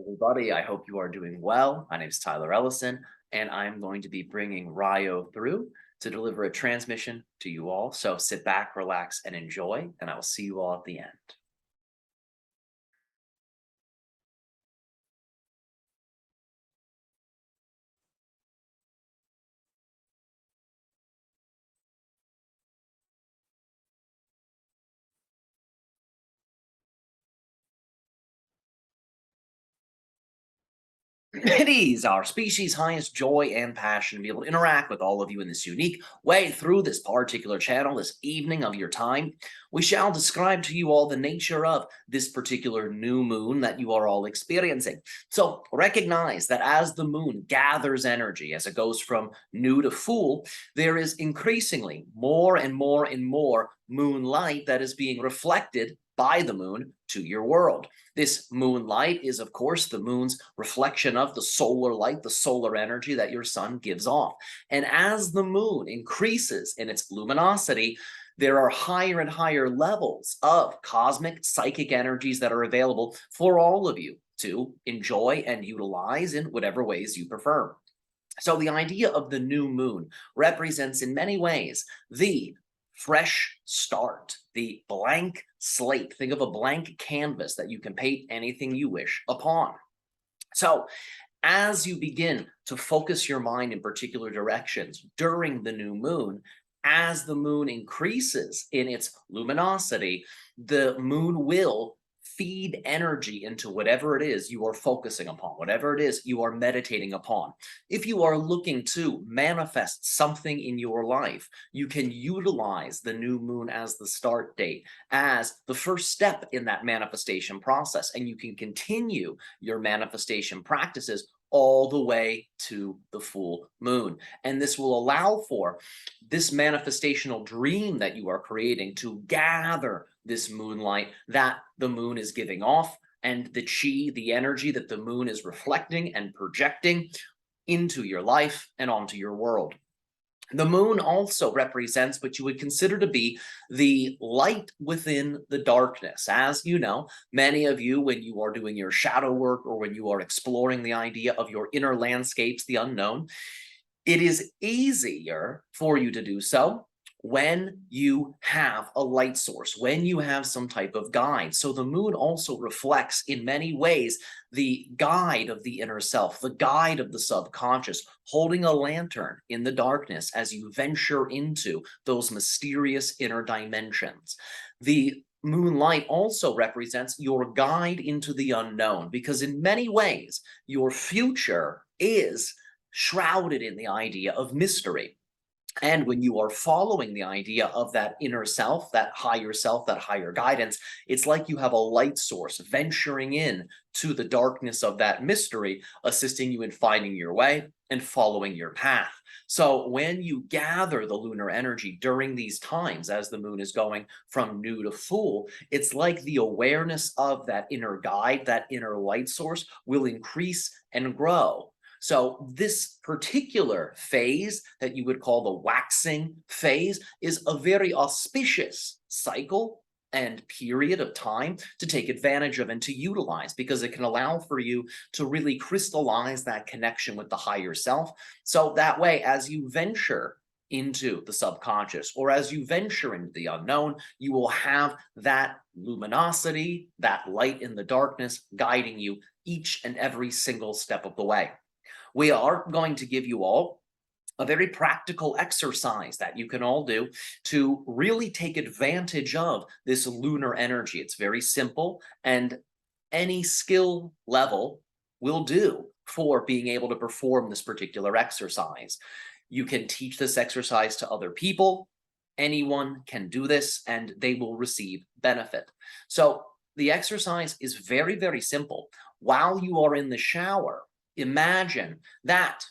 Everybody, I hope you are doing well. My name is Tyler Ellison, and I'm going to be bringing Ryo through to deliver a transmission to you all. So sit back, relax, and enjoy, and I will see you all at the end. It is our species' highest joy and passion to be able to interact with all of you in this unique way through this particular channel, this evening of your time. We shall describe to you all the nature of this particular new moon that you are all experiencing. So recognize that as the moon gathers energy, as it goes from new to full, there is increasingly more and more and more moonlight that is being reflected by the moon to your world. This moonlight is, of course, the moon's reflection of the solar light, the solar energy that your sun gives off. And as the moon increases in its luminosity, there are higher and higher levels of cosmic psychic energies that are available for all of you to enjoy and utilize in whatever ways you prefer. So the idea of the new moon represents in many ways the fresh start, the blank slate. Think of a blank canvas that you can paint anything you wish upon. So as you begin to focus your mind in particular directions during the new moon, as the moon increases in its luminosity, the moon will feed energy into whatever it is you are focusing upon, whatever it is you are meditating upon. If you are looking to manifest something in your life, you can utilize the new moon as the start date, as the first step in that manifestation process, and you can continue your manifestation practices all the way to the full moon. And this will allow for this manifestational dream that you are creating to gather this moonlight that the moon is giving off, and the chi, the energy that the moon is reflecting and projecting into your life and onto your world. The moon also represents what you would consider to be the light within the darkness. As you know, many of you, when you are doing your shadow work or when you are exploring the idea of your inner landscapes, the unknown, it is easier for you to do so when you have a light source, when you have some type of guide. So the moon also reflects in many ways the guide of the inner self, the guide of the subconscious, holding a lantern in the darkness as you venture into those mysterious inner dimensions. The moonlight also represents your guide into the unknown, because in many ways, your future is shrouded in the idea of mystery. And when you are following the idea of that inner self, that higher guidance, it's like you have a light source venturing in to the darkness of that mystery, assisting you in finding your way and following your path. So when you gather the lunar energy during these times, as the moon is going from new to full, it's like the awareness of that inner guide, that inner light source will increase and grow. So this particular phase that you would call the waxing phase is a very auspicious cycle and period of time to take advantage of and to utilize, because it can allow for you to really crystallize that connection with the higher self. So that way, as you venture into the subconscious, or as you venture into the unknown, you will have that luminosity, that light in the darkness guiding you each and every single step of the way. We are going to give you all a very practical exercise that you can all do to really take advantage of this lunar energy. It's very simple, and any skill level will do for being able to perform this particular exercise. You can teach this exercise to other people. Anyone can do this, and they will receive benefit. So the exercise is very, very simple. While you are in the shower, imagine that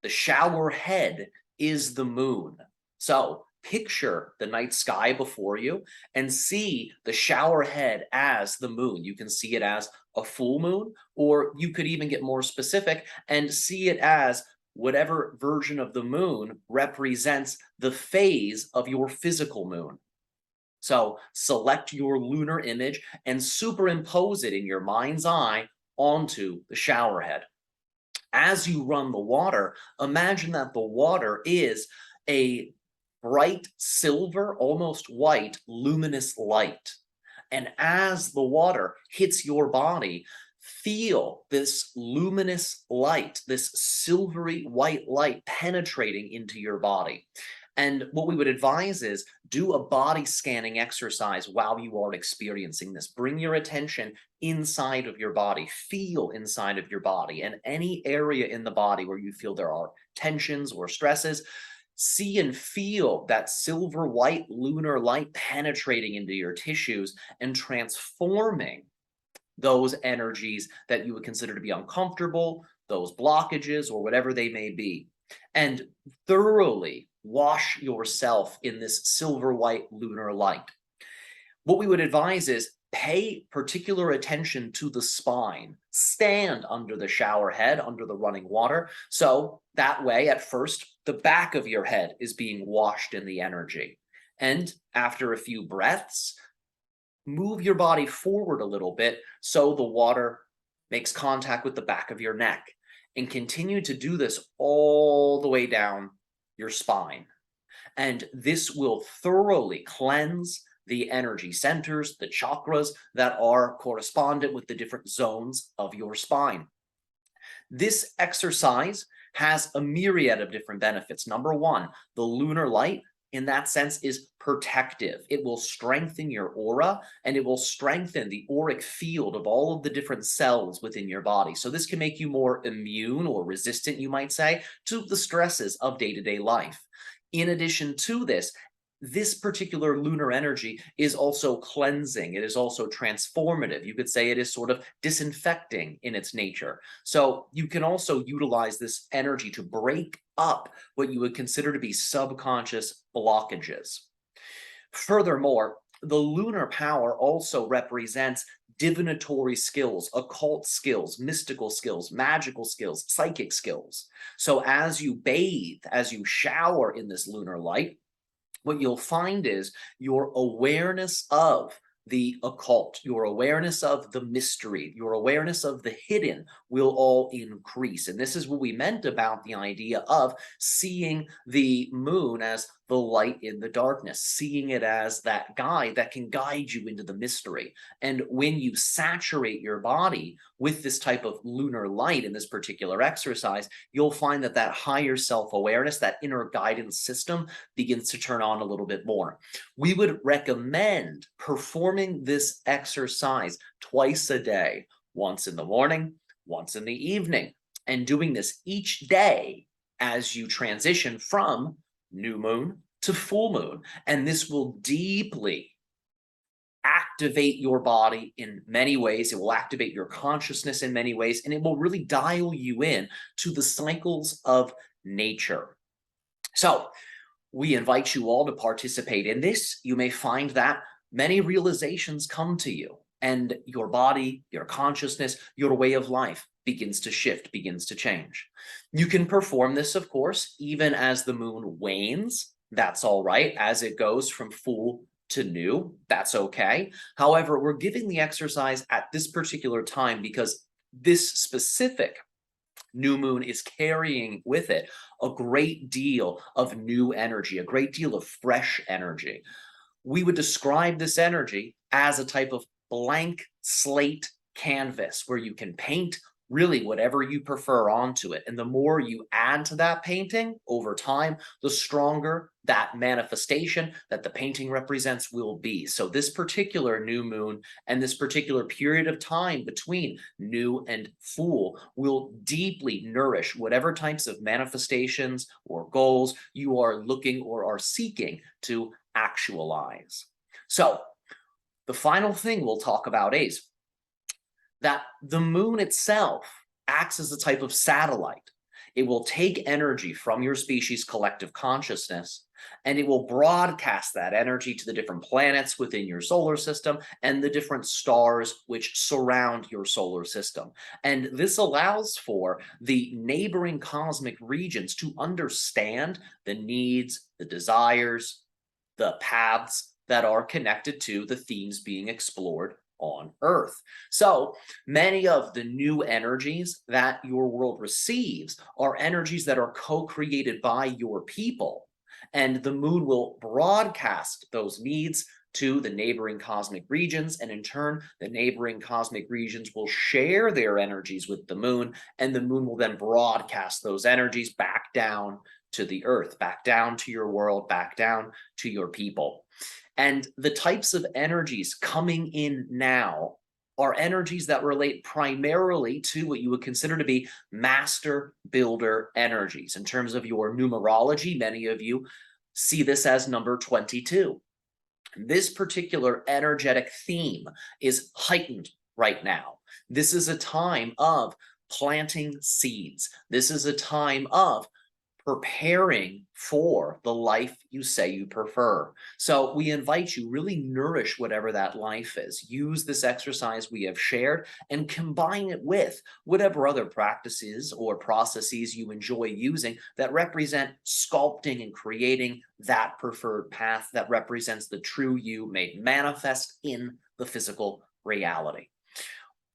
the shower head is the moon. So picture the night sky before you and see the shower head as the moon. You can see it as a full moon, or you could even get more specific and see it as whatever version of the moon represents the phase of your physical moon. So select your lunar image and superimpose it in your mind's eye onto the shower head. As you run the water, imagine that the water is a bright silver, almost white, luminous light. And as the water hits your body, feel this luminous light, this silvery white light penetrating into your body. And what we would advise is do a body scanning exercise while you are experiencing this. Bring your attention inside of your body, feel inside of your body, and any area in the body where you feel there are tensions or stresses. See and feel that silver white lunar light penetrating into your tissues and transforming those energies that you would consider to be uncomfortable, those blockages, or whatever they may be. And thoroughly wash yourself in this silver white lunar light. What we would advise is pay particular attention to the spine. Stand under the shower head, under the running water. So that way, at first, the back of your head is being washed in the energy. And after a few breaths, move your body forward a little bit so the water makes contact with the back of your neck. And continue to do this all the way down your spine. And this will thoroughly cleanse the energy centers, the chakras that are correspondent with the different zones of your spine. This exercise has a myriad of different benefits. Number one, the lunar light in that sense is protective. It will strengthen your aura and it will strengthen the auric field of all of the different cells within your body. So this can make you more immune or resistant, you might say, to the stresses of day-to-day life. In addition to this, this particular lunar energy is also cleansing. It is also transformative. You could say it is sort of disinfecting in its nature. So you can also utilize this energy to break up what you would consider to be subconscious blockages. Furthermore, the lunar power also represents divinatory skills, occult skills, mystical skills, magical skills, psychic skills. So as you bathe, as you shower in this lunar light, what you'll find is your awareness of the occult, your awareness of the mystery, your awareness of the hidden will all increase. And this is what we meant about the idea of seeing the moon as the light in the darkness, seeing it as that guide that can guide you into the mystery. And when you saturate your body with this type of lunar light in this particular exercise, you'll find that that higher self-awareness, that inner guidance system begins to turn on a little bit more. We would recommend performing this exercise twice a day, once in the morning, once in the evening, and doing this each day as you transition from new moon to full moon. And this will deeply activate your body in many ways. It will activate your consciousness in many ways, and it will really dial you in to the cycles of nature. So we invite you all to participate in this. You may find that many realizations come to you, and your body, your consciousness, your way of life begins to shift, begins to change. You can perform this, of course, even as the moon wanes. That's all right. As it goes from full to new, that's okay. However, we're giving the exercise at this particular time because this specific new moon is carrying with it a great deal of new energy, a great deal of fresh energy. We would describe this energy as a type of blank slate canvas where you can paint really whatever you prefer onto it. And the more you add to that painting over time, the stronger that manifestation that the painting represents will be. So this particular new moon and this particular period of time between new and full will deeply nourish whatever types of manifestations or goals you are looking or are seeking to actualize. So the final thing we'll talk about is that the moon itself acts as a type of satellite. It will take energy from your species' collective consciousness, and it will broadcast that energy to the different planets within your solar system and the different stars which surround your solar system. And this allows for the neighboring cosmic regions to understand the needs, the desires, the paths that are connected to the themes being explored on Earth. So many of the new energies that your world receives are energies that are co-created by your people. And the moon will broadcast those needs to the neighboring cosmic regions. And in turn, the neighboring cosmic regions will share their energies with the moon. And the moon will then broadcast those energies back down to the earth, back down to your world, back down to your people. And the types of energies coming in now are energies that relate primarily to what you would consider to be master builder energies. In terms of your numerology, many of you see this as number 22. This particular energetic theme is heightened right now. This is a time of planting seeds. This is a time of preparing for the life you say you prefer. So we invite you, really nourish whatever that life is. Use this exercise we have shared and combine it with whatever other practices or processes you enjoy using that represent sculpting and creating that preferred path that represents the true you made manifest in the physical reality.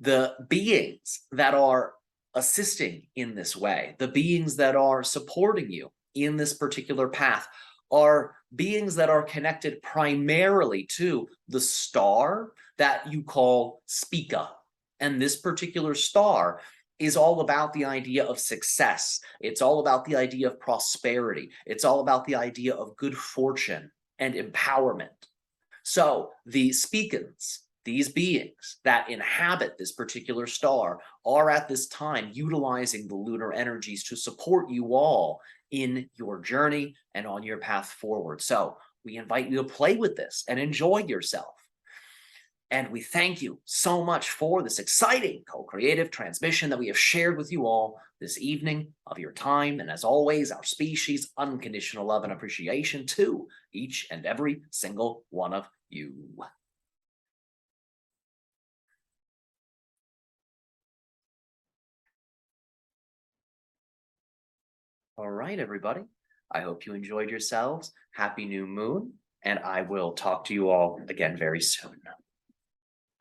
The beings that are assisting in this way, the beings that are supporting you in this particular path, are beings that are connected primarily to the star that you call Spica. And this particular star is all about the idea of success. It's all about the idea of prosperity. It's all about the idea of good fortune and empowerment. So the Spicans, these beings that inhabit this particular star, are at this time utilizing the lunar energies to support you all in your journey and on your path forward. So we invite you to play with this and enjoy yourself. And we thank you so much for this exciting co-creative transmission that we have shared with you all this evening of your time. And as always, our species' unconditional love and appreciation to each and every single one of you. All right, everybody. I hope you enjoyed yourselves. Happy new moon. And I will talk to you all again very soon.